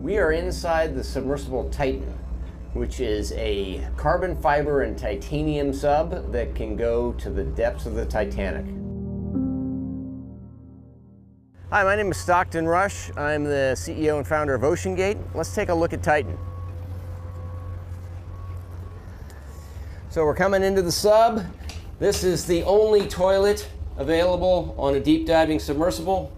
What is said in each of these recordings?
We are inside the submersible Titan, which is a carbon fiber and titanium sub that can go to the depths of the Titanic. Hi, my name is Stockton Rush. I'm the CEO and founder of oceangate. Let's take a look at Titan. So we're coming into the sub. This is the only toilet available on a deep diving submersible.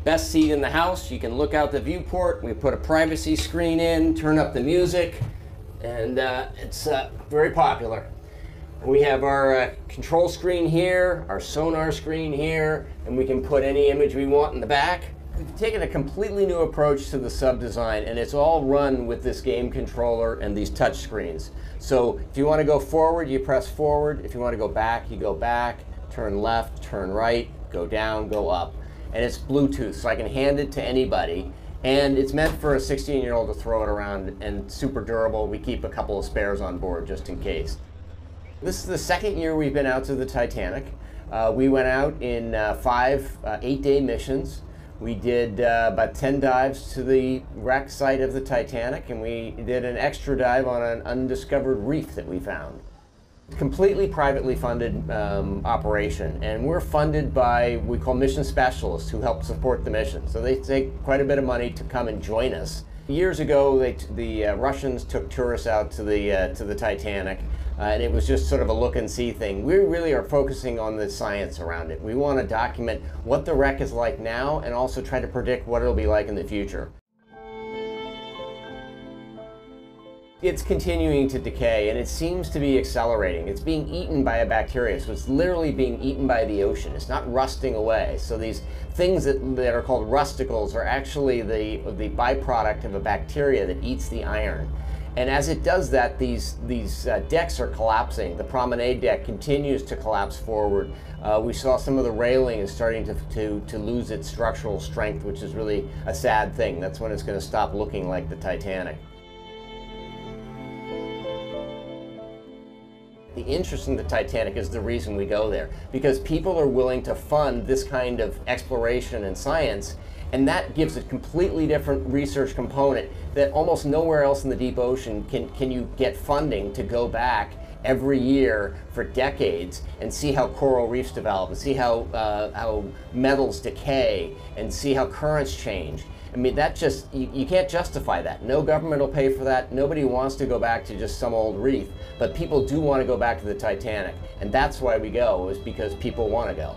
Best seat in the house. You can look out the viewport. We put a privacy screen in, turn up the music, and it's very popular. We have our control screen here, our sonar screen here, and we can put any image we want in the back. We've taken a completely new approach to the sub design, and it's all run with this game controller and these touch screens. So if you want to go forward, you press forward. If you want to go back, you go back. Turn left, turn right, go down, go up. And it's Bluetooth, so I can hand it to anybody. And it's meant for a 16-year-old to throw it around, and super durable. We keep a couple of spares on board just in case. This is the second year we've been out to the Titanic. We went out in 5 8-day missions. We did about 10 dives to the wreck site of the Titanic, and we did an extra dive on an undiscovered reef that we found. Completely privately funded operation, and we're funded by what we call mission specialists who help support the mission. So they take quite a bit of money to come and join us. Years ago, the Russians took tourists out to the Titanic, and it was just sort of a look and see thing. We really are focusing on the science around it. We want to document what the wreck is like now, and also try to predict what it'll be like in the future. It's continuing to decay, and it seems to be accelerating. It's being eaten by a bacteria, so it's literally being eaten by the ocean. It's not rusting away. So these things that are called rusticles are actually the byproduct of a bacteria that eats the iron. And as it does that, these decks are collapsing. The promenade deck continues to collapse forward. We saw some of the railing is starting to lose its structural strength, which is really a sad thing. That's when it's going to stop looking like the Titanic. The interest in the Titanic is the reason we go there, because people are willing to fund this kind of exploration and science, and that gives a completely different research component that almost nowhere else in the deep ocean can you get funding to go back every year for decades and see how coral reefs develop, and see how metals decay, and see how currents change. I mean, that just, you can't justify that. No government will pay for that. Nobody wants to go back to just some old reef, but people do want to go back to the Titanic. And that's why we go, is because people want to go.